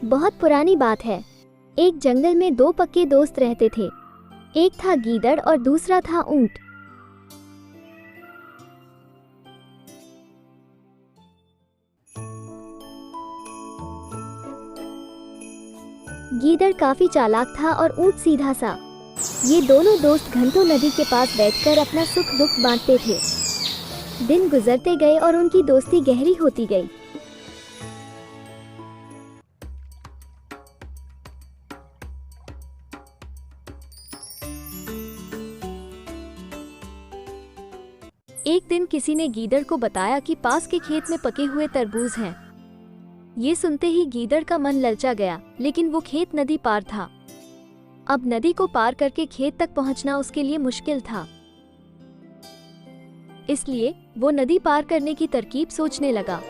बहुत पुरानी बात है। एक जंगल में दो पक्के दोस्त रहते थे। एक था गीदड़ और दूसरा था ऊंट। गीदड़ काफी चालाक था और ऊंट सीधा सा। ये दोनों दोस्त घंटों नदी के पास बैठकर अपना सुख दुख बांटते थे। दिन गुजरते गए और उनकी दोस्ती गहरी होती गई। एक दिन किसी ने गीदड़ को बताया कि पास के खेत में पके हुए तरबूज हैं। ये सुनते ही गीदड़ का मन ललचा गया, लेकिन वो खेत नदी पार था। अब नदी को पार करके खेत तक पहुंचना उसके लिए मुश्किल था। इसलिए वो नदी पार करने की तरकीब सोचने लगा।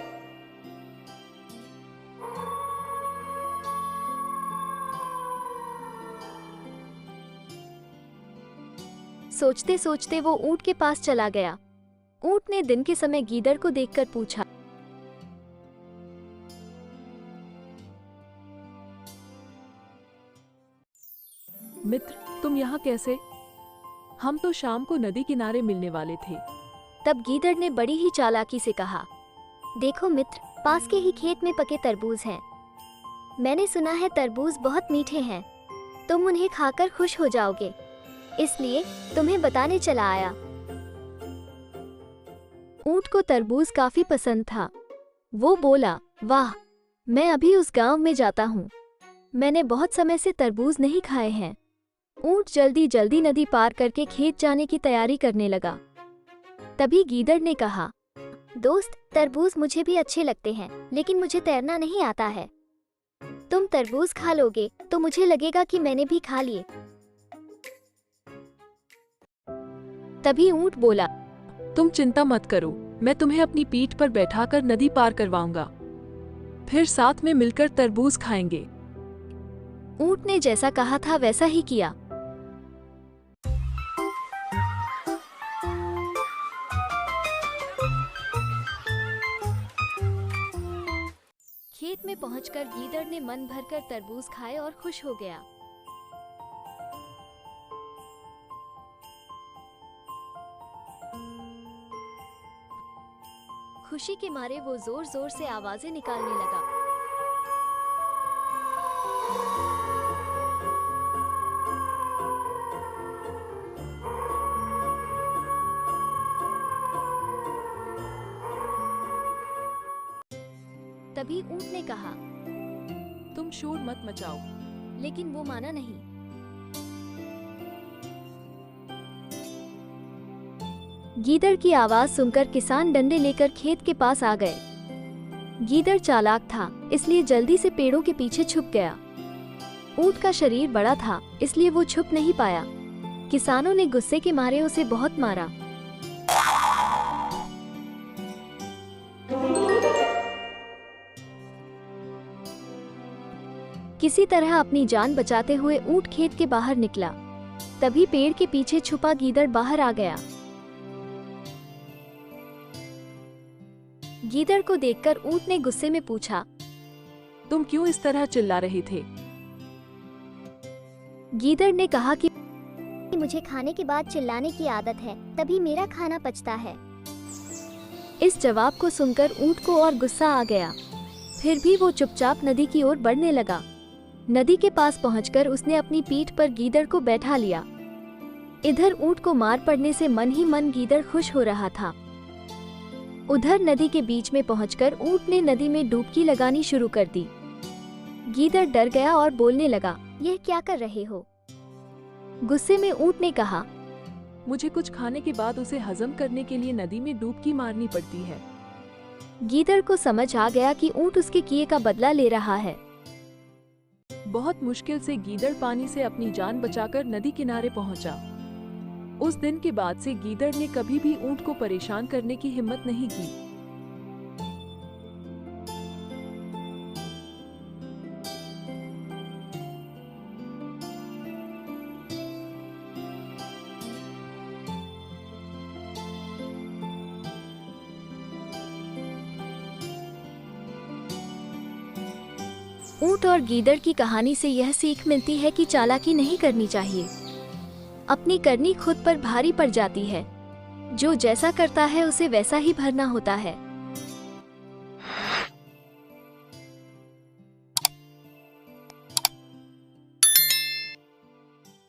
सोचते सोचते वो ऊंट के पास चला गया। ऊंट ने दिन के समय गीदड़ को देखकर पूछा, मित्र, तुम यहाँ कैसे? हम तो शाम को नदी किनारे मिलने वाले थे। तब गीदड़ ने बड़ी ही चालाकी से कहा, देखो मित्र, पास के ही खेत में पके तरबूज हैं। मैंने सुना है तरबूज बहुत मीठे हैं। तुम उन्हें खाकर खुश हो जाओगे, इसलिए तुम्हें बताने चला आया। ऊंट को तरबूज काफी पसंद था। वो बोला, वाह, मैं अभी उस गांव में जाता हूँ। मैंने बहुत समय से तरबूज नहीं खाए हैं। ऊंट जल्दी जल्दी नदी पार करके खेत जाने की तैयारी करने लगा। तभी गीदड़ ने कहा, दोस्त, तरबूज मुझे भी अच्छे लगते हैं, लेकिन मुझे तैरना नहीं आता है। तुम तरबूज खा लोगे तो मुझे लगेगा कि मैंने भी खा लिए। तभी ऊंट बोला, तुम चिंता मत करो, मैं तुम्हें अपनी पीठ पर बैठाकर नदी पार करवाऊंगा। फिर साथ में मिलकर तरबूज खाएंगे। ऊंट ने जैसा कहा था वैसा ही किया। खेत में पहुंचकर गीदड़ ने मन भरकर तरबूज खाए और खुश हो गया। खुशी के मारे वो जोर जोर से आवाजें निकालने लगा। तभी ऊंट ने कहा, तुम शोर मत मचाओ। लेकिन वो माना नहीं। गीदड़ की आवाज सुनकर किसान डंडे लेकर खेत के पास आ गए। गीदड़ चालाक था, इसलिए जल्दी से पेड़ों के पीछे छुप गया। ऊंट का शरीर बड़ा था, इसलिए वो छुप नहीं पाया। किसानों ने गुस्से के मारे उसे बहुत मारा। किसी तरह अपनी जान बचाते हुए ऊंट खेत के बाहर निकला। तभी पेड़ के पीछे छुपा गीदड़ बाहर आ गया। गीदड़ को देखकर ऊंट ने गुस्से में पूछा, तुम क्यों इस तरह चिल्ला रहे थे? गीदड़ ने कहा कि मुझे खाने के बाद चिल्लाने की आदत है, तभी मेरा खाना पचता है। इस जवाब को सुनकर ऊंट को और गुस्सा आ गया। फिर भी वो चुपचाप नदी की ओर बढ़ने लगा। नदी के पास पहुंचकर उसने अपनी पीठ पर गीदड़ को बैठा लिया। इधर ऊंट को मार पड़ने से मन ही मन गीदड़ खुश हो रहा था। उधर नदी के बीच में पहुंचकर ऊंट ने नदी में डुबकी लगानी शुरू कर दी। गीदड़ डर गया और बोलने लगा, यह क्या कर रहे हो? गुस्से में ऊंट ने कहा, मुझे कुछ खाने के बाद उसे हजम करने के लिए नदी में डुबकी मारनी पड़ती है। गीदड़ को समझ आ गया कि ऊंट उसके किए का बदला ले रहा है। बहुत मुश्किल से गीदड़ पानी से अपनी जान बचाकर नदी किनारे पहुंचा। उस दिन के बाद से गीदड़ ने कभी भी ऊंट को परेशान करने की हिम्मत नहीं की। ऊंट और गीदड़ की कहानी से यह सीख मिलती है कि चालाकी नहीं करनी चाहिए। अपनी करनी खुद पर भारी पड़ जाती है। जो जैसा करता है उसे वैसा ही भरना होता है।